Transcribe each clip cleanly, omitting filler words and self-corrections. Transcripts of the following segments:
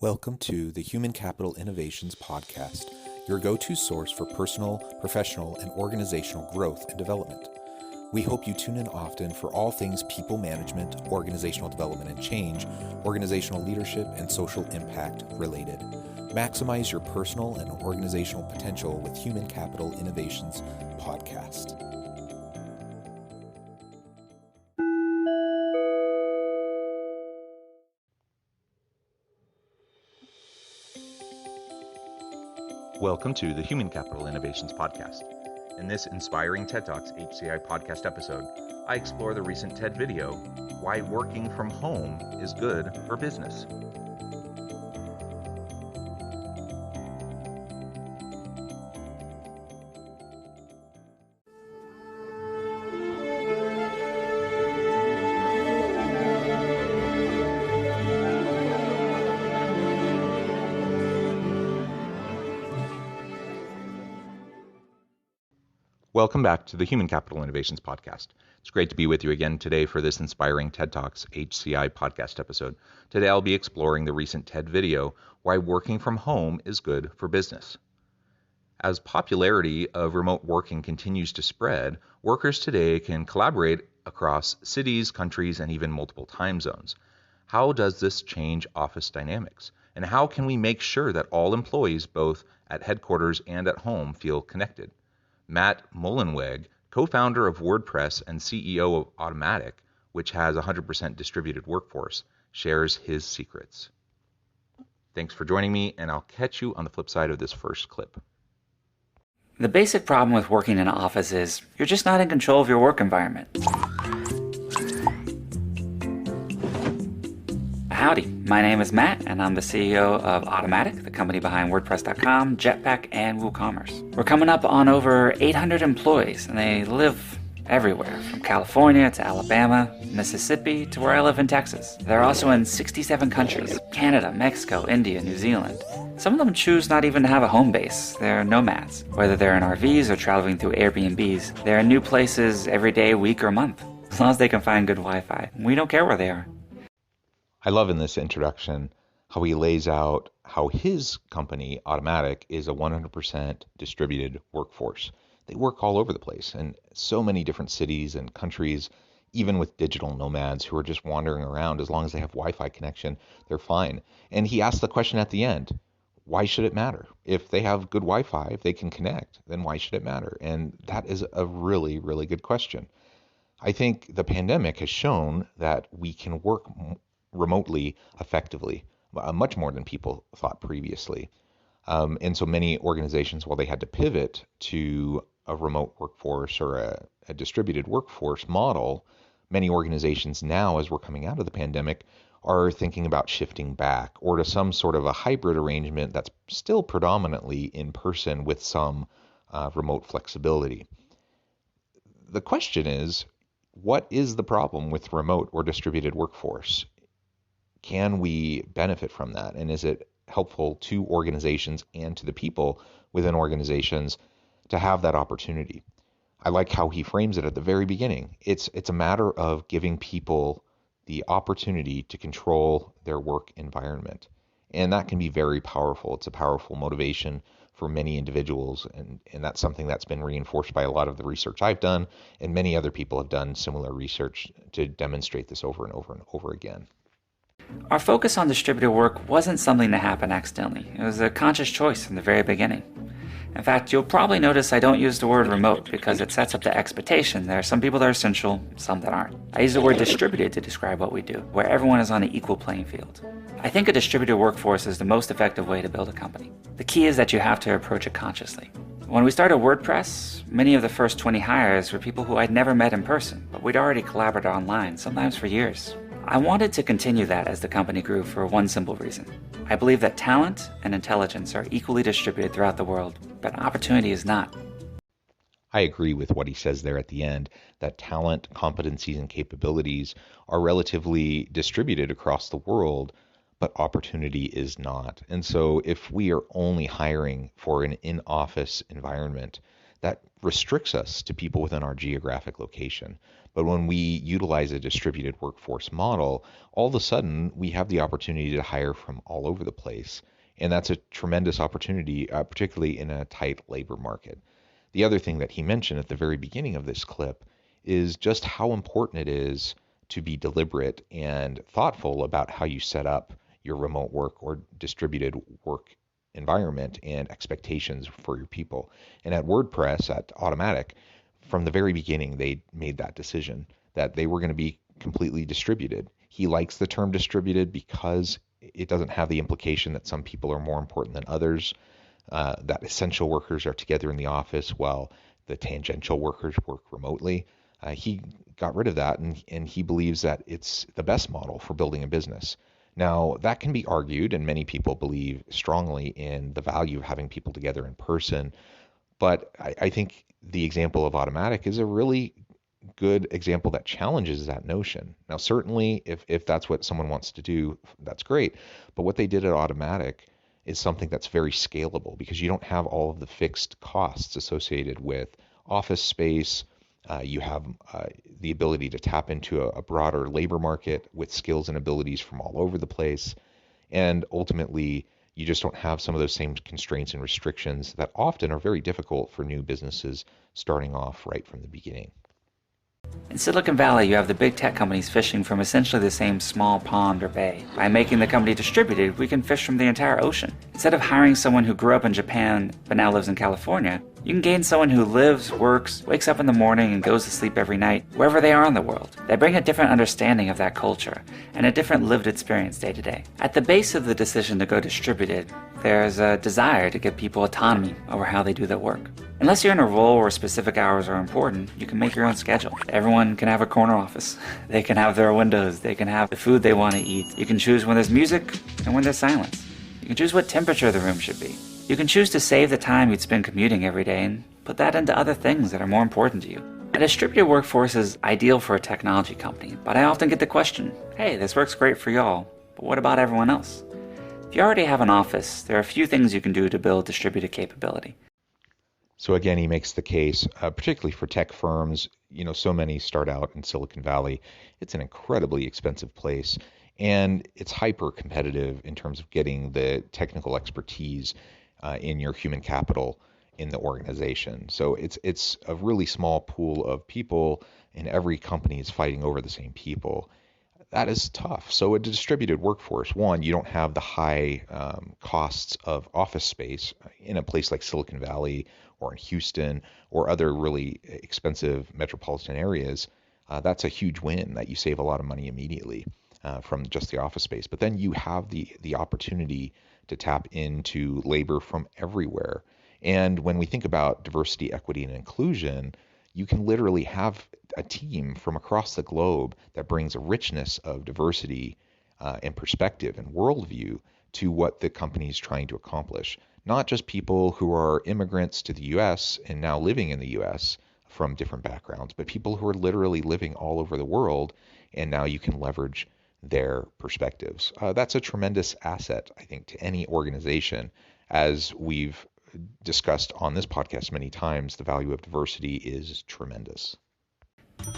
Welcome to the Human Capital Innovations Podcast, your go-to source for personal, professional, and organizational growth and development. We hope you tune in often for all things people management, organizational development and change, organizational leadership, and social impact related. Maximize your personal and organizational potential with Human Capital Innovations Podcast. Welcome to the Human Capital Innovations Podcast. In this inspiring TED Talks HCI podcast episode, I explore the recent TED video, Why Working from Home is Good for Business. Welcome back to the Human Capital Innovations Podcast. It's great to be with you again today for this inspiring TED Talks HCI podcast episode. Today I'll be exploring the recent TED video, Why Working from Home is Good for Business. As popularity of remote working continues to spread, workers today can collaborate across cities, countries, and even multiple time zones. How does this change office dynamics? And how can we make sure that all employees, both at headquarters and at home, feel connected? Matt Mullenweg, co-founder of WordPress and CEO of Automatic, which has a 100% distributed workforce, shares his secrets. Thanks for joining me, and I'll catch you on the flip side of this first clip. The basic problem with working in an office is you're just not in control of your work environment. Howdy, my name is Matt, and I'm the CEO of Automatic, the company behind WordPress.com, Jetpack, and WooCommerce. We're coming up on over 800 employees, and they live everywhere, from California to Alabama, Mississippi, to where I live in Texas. They're also in 67 countries: Canada, Mexico, India, New Zealand. Some of them choose not even to have a home base. They're nomads. Whether they're in RVs or traveling through Airbnbs, they're in new places every day, week, or month. As long as they can find good Wi-Fi, we don't care where they are. I love in this introduction how he lays out how his company, Automatic, is a 100% distributed workforce. They work all over the place in so many different cities and countries, even with digital nomads who are just wandering around. As long as they have Wi-Fi connection, they're fine. And he asked the question at the end, why should it matter? If they have good Wi-Fi, if they can connect, then why should it matter? And that is a really, really good question. I think the pandemic has shown that we can work remotely effectively, much more than people thought previously. And so many organizations, while they had to pivot to a remote workforce or a distributed workforce model, many organizations now, as we're coming out of the pandemic, are thinking about shifting back or to some sort of a hybrid arrangement that's still predominantly in person with some remote flexibility. The question is, what is the problem with remote or distributed workforce? Can we benefit from that? And is it helpful to organizations and to the people within organizations to have that opportunity? I like how he frames it at the very beginning. It's a matter of giving people the opportunity to control their work environment. And that can be very powerful. It's a powerful motivation for many individuals. And that's something that's been reinforced by a lot of the research I've done. And many other people have done similar research to demonstrate this over and over and over again. Our focus on distributed work wasn't something that happened accidentally. It was a conscious choice from the very beginning. In fact, you'll probably notice I don't use the word remote because it sets up the expectation. There are some people that are essential, some that aren't. I use the word distributed to describe what we do, where everyone is on an equal playing field. I think a distributed workforce is the most effective way to build a company. The key is that you have to approach it consciously. When we started WordPress, many of the first 20 hires were people who I'd never met in person, but we'd already collaborated online, sometimes for years. I wanted to continue that as the company grew for one simple reason. I believe that talent and intelligence are equally distributed throughout the world, but opportunity is not. I agree with what he says there at the end, that talent, competencies, and capabilities are relatively distributed across the world, but opportunity is not. And so if we are only hiring for an in-office environment, that restricts us to people within our geographic location. But when we utilize a distributed workforce model, all of a sudden we have the opportunity to hire from all over the place. And that's a tremendous opportunity, particularly in a tight labor market. The other thing that he mentioned at the very beginning of this clip is just how important it is to be deliberate and thoughtful about how you set up your remote work or distributed work environment and expectations for your people. And at WordPress, at Automatic, from the very beginning, they made that decision that they were going to be completely distributed. He likes the term distributed because it doesn't have the implication that some people are more important than others, that essential workers are together in the office while the tangential workers work remotely. He got rid of that, and he believes that it's the best model for building a business. Now, that can be argued, and many people believe strongly in the value of having people together in person, but I think the example of Automatic is a really good example that challenges that notion. Now, certainly, if that's what someone wants to do, that's great, but what they did at Automatic is something that's very scalable because you don't have all of the fixed costs associated with office space. You have the ability to tap into a broader labor market with skills and abilities from all over the place. And ultimately, you just don't have some of those same constraints and restrictions that often are very difficult for new businesses starting off right from the beginning. In Silicon Valley, you have the big tech companies fishing from essentially the same small pond or bay. By making the company distributed, we can fish from the entire ocean. Instead of hiring someone who grew up in Japan but now lives in California, you can gain someone who lives, works, wakes up in the morning, and goes to sleep every night, wherever they are in the world. They bring a different understanding of that culture and a different lived experience day to day. At the base of the decision to go distributed, there's a desire to give people autonomy over how they do their work. Unless you're in a role where specific hours are important, you can make your own schedule. Everyone can have a corner office. They can have their windows. They can have the food they want to eat. You can choose when there's music and when there's silence. You can choose what temperature the room should be. You can choose to save the time you'd spend commuting every day and put that into other things that are more important to you. A distributed workforce is ideal for a technology company, but I often get the question, hey, this works great for y'all, but what about everyone else? If you already have an office, there are a few things you can do to build distributed capability. So again, he makes the case, particularly for tech firms, so many start out in Silicon Valley. It's an incredibly expensive place, and it's hyper competitive in terms of getting the technical expertise in your human capital in the organization. So it's a really small pool of people, and every company is fighting over the same people. That is tough. So a distributed workforce, one, you don't have the high costs of office space in a place like Silicon Valley or in Houston or other really expensive metropolitan areas. That's a huge win that you save a lot of money immediately from just the office space. But then you have the opportunity to tap into labor from everywhere. And when we think about diversity, equity, and inclusion, you can literally have a team from across the globe that brings a richness of diversity and perspective and worldview to what the company is trying to accomplish. Not just people who are immigrants to the U.S. and now living in the U.S. from different backgrounds, but people who are literally living all over the world, and now you can leverage their perspectives. That's a tremendous asset, I think, to any organization. As we've discussed on this podcast many times, the value of diversity is tremendous.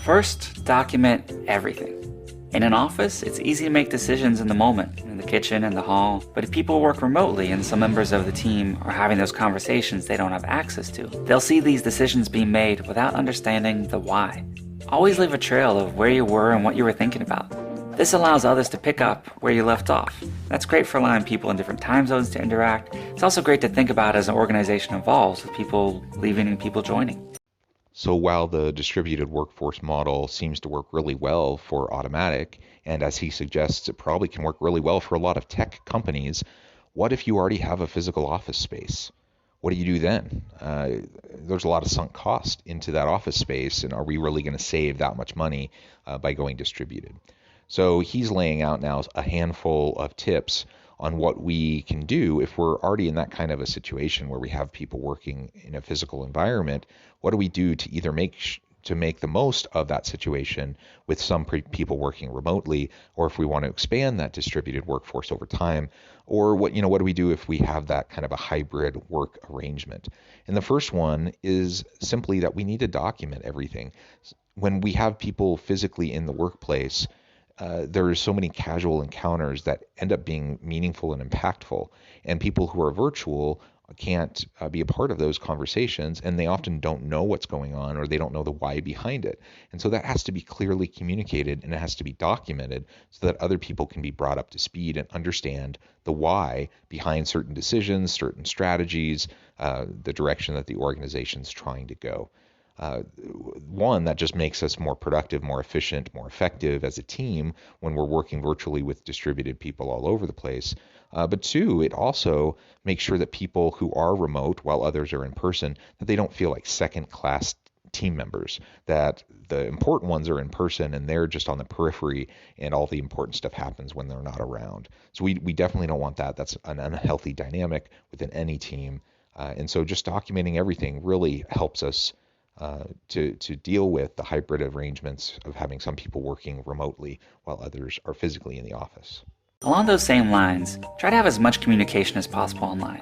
First, document everything. In an office, it's easy to make decisions in the moment, in the kitchen, in the hall, but if people work remotely and some members of the team are having those conversations they don't have access to, they'll see these decisions being made without understanding the why. Always leave a trail of where you were and what you were thinking about. This allows others to pick up where you left off. That's great for allowing people in different time zones to interact. It's also great to think about as an organization evolves with people leaving and people joining. So while the distributed workforce model seems to work really well for Automatic, and as he suggests, it probably can work really well for a lot of tech companies, what if you already have a physical office space? What do you do then? There's a lot of sunk cost into that office space, and are we really going to save that much money by going distributed? So he's laying out now a handful of tips on what we can do if we're already in that kind of a situation where we have people working in a physical environment. What do we do to either make to make the most of that situation with some people working remotely, or if we want to expand that distributed workforce over time, or what do we do if we have that kind of a hybrid work arrangement? And the first one is simply that we need to document everything. When we have people physically in the workplace, there are so many casual encounters that end up being meaningful and impactful, and people who are virtual can't be a part of those conversations, and they often don't know what's going on, or they don't know the why behind it. And so that has to be clearly communicated, and it has to be documented so that other people can be brought up to speed and understand the why behind certain decisions, certain strategies, the direction that the organization's trying to go. One, that just makes us more productive, more efficient, more effective as a team when we're working virtually with distributed people all over the place. But two, it also makes sure that people who are remote while others are in person, that they don't feel like second-class team members, that the important ones are in person and they're just on the periphery, and all the important stuff happens when they're not around. So we definitely don't want that. That's an unhealthy dynamic within any team. And so just documenting everything really helps us to deal with the hybrid arrangements of having some people working remotely while others are physically in the office. Along those same lines, try to have as much communication as possible online.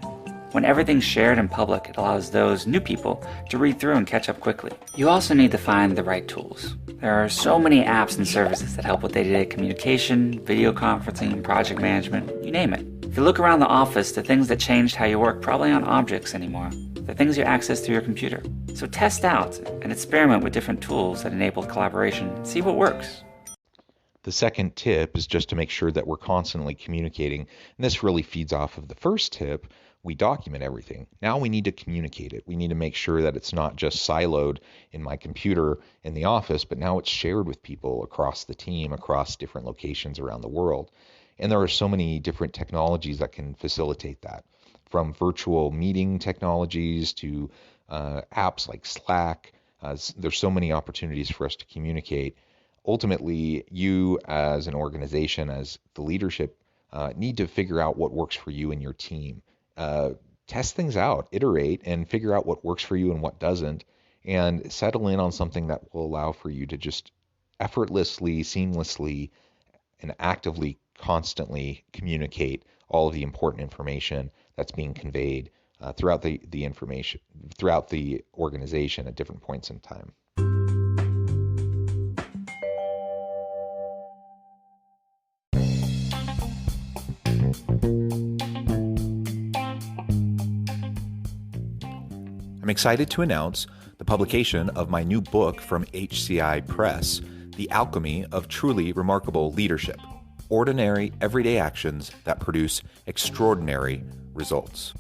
When everything's shared in public, it allows those new people to read through and catch up quickly. You also need to find the right tools. There are so many apps and services that help with day-to-day communication, video conferencing, project management, you name it. If you look around the office, the things that changed how you work probably aren't objects anymore. They're things you access through your computer. So test out and experiment with different tools that enable collaboration and see what works. The second tip is just to make sure that we're constantly communicating. And this really feeds off of the first tip. We document everything. Now we need to communicate it. We need to make sure that it's not just siloed in my computer in the office, but now it's shared with people across the team, across different locations around the world. And there are so many different technologies that can facilitate that, from virtual meeting technologies to apps like Slack. There's so many opportunities for us to communicate. Ultimately, you as an organization, as the leadership, need to figure out what works for you and your team. Test things out, iterate, and figure out what works for you and what doesn't, and settle in on something that will allow for you to just effortlessly, seamlessly, and actively, constantly communicate all of the important information that's being conveyed throughout the information, throughout the organization at different points in time. I'm excited to announce the publication of my new book from HCI Press, The Alchemy of Truly Remarkable Leadership: Ordinary, Everyday Actions that Produce Extraordinary Results.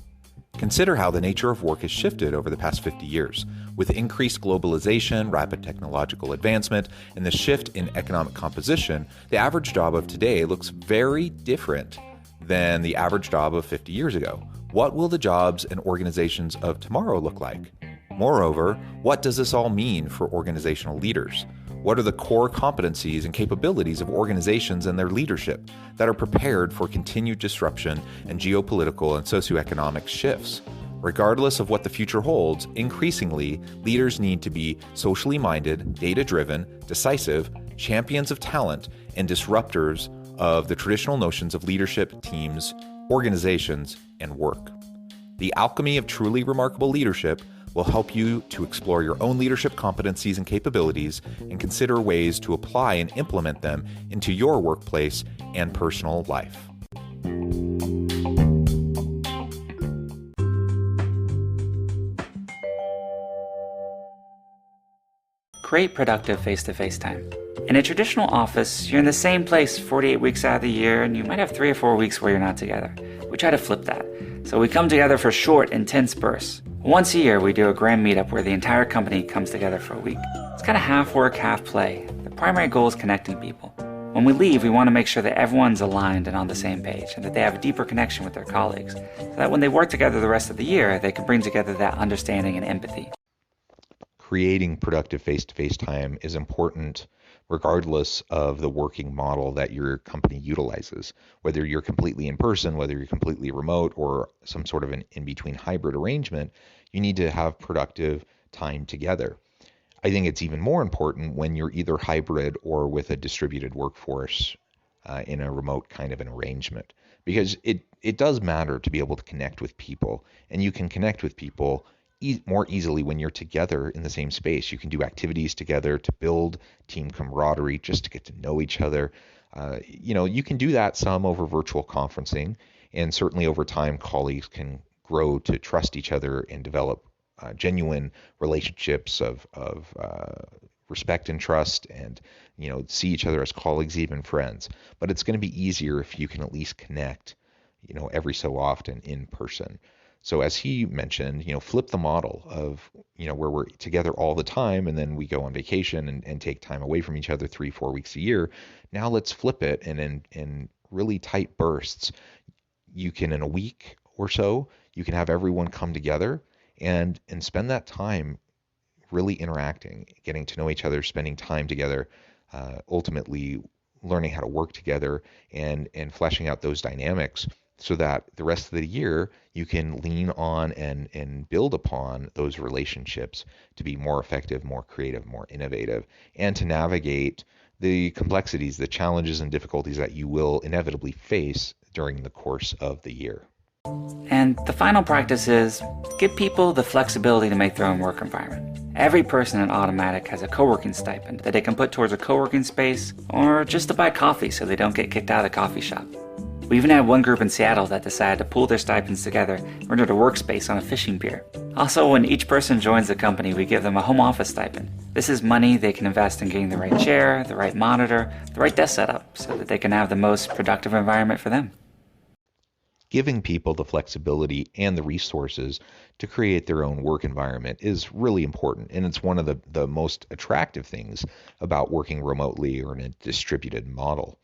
Consider how the nature of work has shifted over the past 50 years. With increased globalization, rapid technological advancement, and the shift in economic composition, the average job of today looks very different than the average job of 50 years ago. What will the jobs and organizations of tomorrow look like? Moreover, what does this all mean for organizational leaders? What are the core competencies and capabilities of organizations and their leadership that are prepared for continued disruption and geopolitical and socioeconomic shifts? Regardless of what the future holds, increasingly, leaders need to be socially minded, data-driven, decisive, champions of talent, and disruptors of the traditional notions of leadership, teams, organizations, and work. The Alchemy of Truly Remarkable Leadership will help you to explore your own leadership competencies and capabilities and consider ways to apply and implement them into your workplace and personal life. Create productive face-to-face time. In a traditional office, you're in the same place 48 weeks out of the year, and you might have 3 or 4 weeks where you're not together. We try to flip that. So we come together for short, intense bursts. Once a year, we do a grand meetup where the entire company comes together for a week. It's kind of half work, half play. The primary goal is connecting people. When we leave, we want to make sure that everyone's aligned and on the same page, and that they have a deeper connection with their colleagues, so that when they work together the rest of the year, they can bring together that understanding and empathy. Creating productive face-to-face time is important regardless of the working model that your company utilizes. Whether you're completely in person, whether you're completely remote, or some sort of an in-between hybrid arrangement, you need to have productive time together. I think it's even more important when you're either hybrid or with a distributed workforce in a remote kind of an arrangement, because it does matter to be able to connect with people, and you can connect with people more easily when you're together in the same space. You can do activities together to build team camaraderie, just to get to know each other. You can do that some over virtual conferencing, and certainly over time, colleagues can grow to trust each other and develop genuine relationships of respect and trust, and see each other as colleagues, even friends. But it's going to be easier if you can at least connect every so often in person. So as he mentioned, flip the model of where we're together all the time and then we go on vacation and take time away from each other 3-4 weeks a year. Now let's flip it, and in really tight bursts, you can, in a week or so, you can have everyone come together and spend that time really interacting, getting to know each other, spending time together, ultimately learning how to work together and fleshing out those dynamics, so that the rest of the year you can lean on and build upon those relationships to be more effective, more creative, more innovative, and to navigate the complexities, the challenges and difficulties that you will inevitably face during the course of the year. And the final practice is give people the flexibility to make their own work environment. Every person at Automatic has a co-working stipend that they can put towards a co-working space or just to buy coffee so they don't get kicked out of the coffee shop. We even had one group in Seattle that decided to pool their stipends together and rented a workspace on a fishing pier. Also, when each person joins the company, we give them a home office stipend. This is money they can invest in getting the right chair, the right monitor, the right desk setup, so that they can have the most productive environment for them. Giving people the flexibility and the resources to create their own work environment is really important, and it's one of the most attractive things about working remotely or in a distributed model.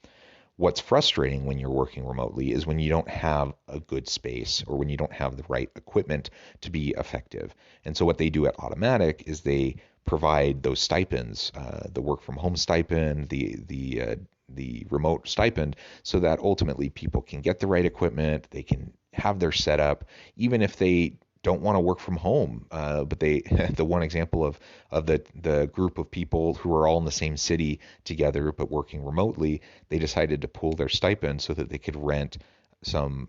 What's frustrating when you're working remotely is when you don't have a good space or when you don't have the right equipment to be effective. And so what they do at Automatic is they provide those stipends, the work from home stipend, the remote stipend, so that ultimately people can get the right equipment, they can have their setup, even if they don't want to work from home. But the one example of the group of people who are all in the same city together but working remotely, they decided to pool their stipend so that they could rent some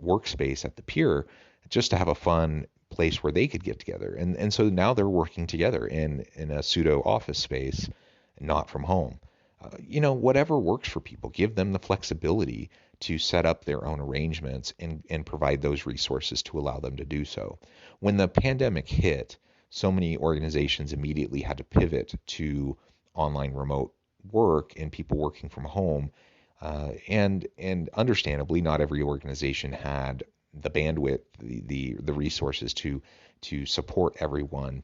workspace at the pier just to have a fun place where they could get together. And so now they're working together in a pseudo office space, not from home. Whatever works for people, give them the flexibility to set up their own arrangements and provide those resources to allow them to do so. When the pandemic hit, so many organizations immediately had to pivot to online remote work and people working from home. And understandably, not every organization had the bandwidth, the resources to support everyone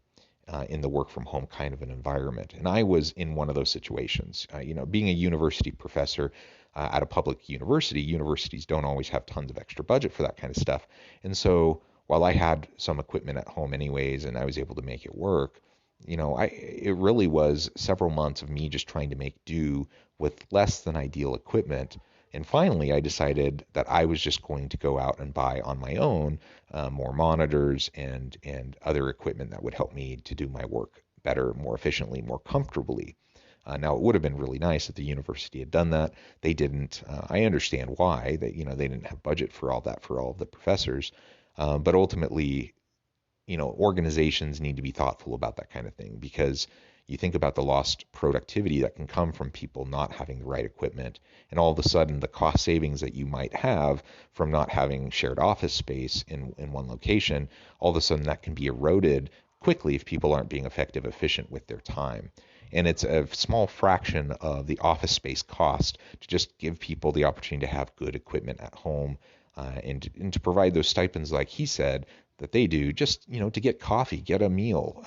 in the work from home kind of an environment. And I was in one of those situations. Being a university professor at a public university, universities don't always have tons of extra budget for that kind of stuff. And so while I had some equipment at home anyways, and I was able to make it work, it really was several months of me just trying to make do with less than ideal equipment. And finally, I decided that I was just going to go out and buy on my own more monitors and other equipment that would help me to do my work better, more efficiently, more comfortably. Now, it would have been really nice if the university had done that. They didn't. I understand why. They didn't have budget for all that for all of the professors. But ultimately, organizations need to be thoughtful about that kind of thing, because you think about the lost productivity that can come from people not having the right equipment, and all of a sudden the cost savings that you might have from not having shared office space in one location, all of a sudden that can be eroded quickly if people aren't being effective, efficient with their time. And it's a small fraction of the office space cost to just give people the opportunity to have good equipment at home, and to provide those stipends, like he said, that they do, just, to get coffee, get a meal,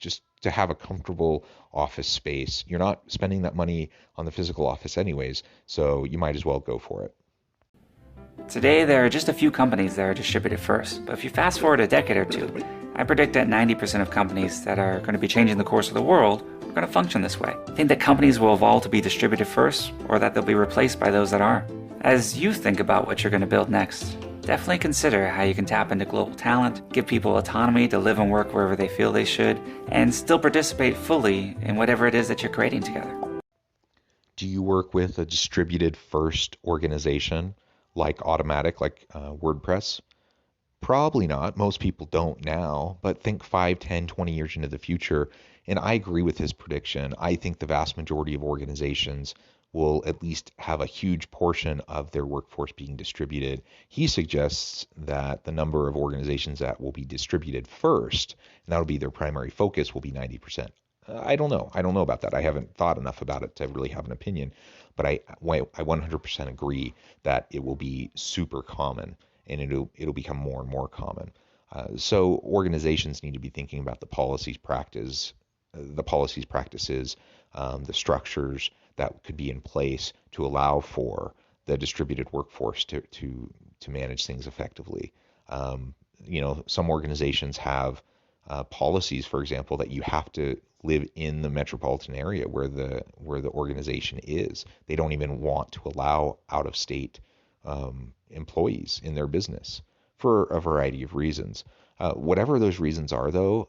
just to have a comfortable office space. You're not spending that money on the physical office anyways, so you might as well go for it. Today, there are just a few companies that are distributed first, but if you fast forward a decade or two, I predict that 90% of companies that are going to be changing the course of the world are going to function this way. I think that companies will evolve to be distributed first, or that they'll be replaced by those that are. As you think about what you're going to build next, definitely consider how you can tap into global talent, give people autonomy to live and work wherever they feel they should, and still participate fully in whatever it is that you're creating together. Do you work with a distributed first organization like Automatic, like WordPress? Probably not. Most people don't now, but think 5, 10, 20 years into the future. And I agree with his prediction. I think the vast majority of organizations will at least have a huge portion of their workforce being distributed. He suggests that the number of organizations that will be distributed first, and that'll be their primary focus, will be 90%. I don't know. I don't know about that. I haven't thought enough about it to really have an opinion, but I 100% agree that it will be super common and it'll become more and more common. So organizations need to be thinking about the policies, practices, the structures that could be in place to allow for the distributed workforce to manage things effectively. Some organizations have policies, for example, that you have to live in the metropolitan area where the organization is. They don't even want to allow out-of-state employees in their business for a variety of reasons. Whatever those reasons are, though,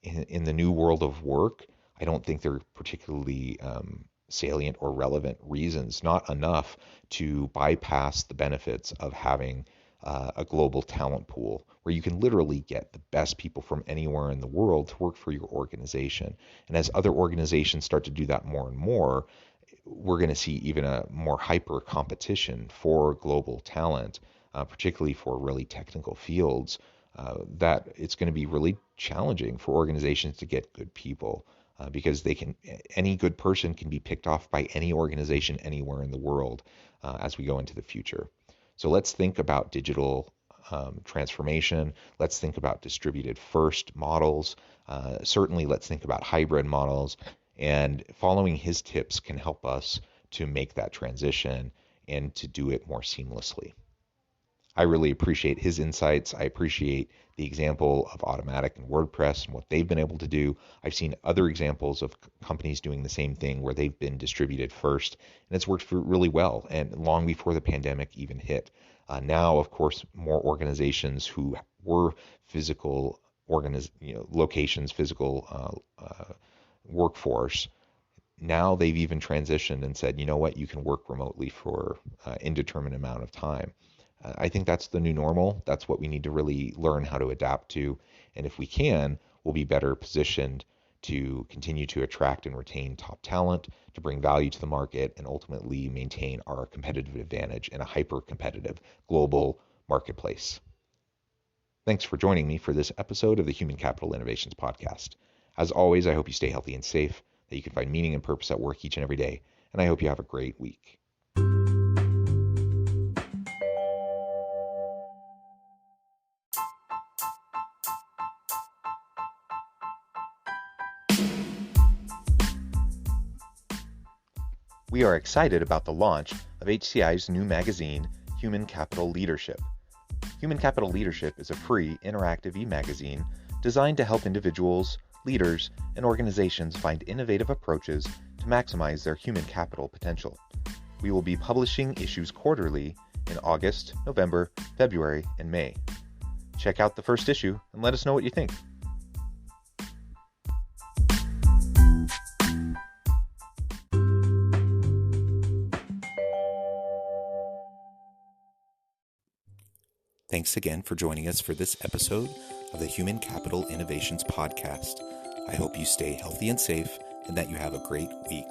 in the new world of work, I don't think they're particularly salient or relevant reasons, not enough to bypass the benefits of having a global talent pool where you can literally get the best people from anywhere in the world to work for your organization. And as other organizations start to do that more and more, we're going to see even a more hyper competition for global talent, particularly for really technical fields, that it's going to be really challenging for organizations to get good people because any good person can be picked off by any organization anywhere in the world as we go into the future. So let's think about digital transformation. Let's think about distributed first models. Certainly, let's think about hybrid models. And following his tips can help us to make that transition and to do it more seamlessly. I really appreciate his insights. I appreciate the example of Automatic and WordPress and what they've been able to do. I've seen other examples of companies doing the same thing where they've been distributed first, and it's worked really well, and long before the pandemic even hit. Now, of course, more organizations who were physical locations, physical workforce, now they've even transitioned and said, you know what, you can work remotely for an indeterminate amount of time. I think that's the new normal. That's what we need to really learn how to adapt to. And if we can, we'll be better positioned to continue to attract and retain top talent, to bring value to the market, and ultimately maintain our competitive advantage in a hyper-competitive global marketplace. Thanks for joining me for this episode of the Human Capital Innovations Podcast. As always, I hope you stay healthy and safe, that you can find meaning and purpose at work each and every day, and I hope you have a great week. We are excited about the launch of HCI's new magazine, Human Capital Leadership. Human Capital Leadership is a free, interactive e-magazine designed to help individuals, leaders, and organizations find innovative approaches to maximize their human capital potential. We will be publishing issues quarterly in August, November, February, and May. Check out the first issue and let us know what you think. Thanks again for joining us for this episode of the Human Capital Innovations Podcast. I hope you stay healthy and safe and that you have a great week.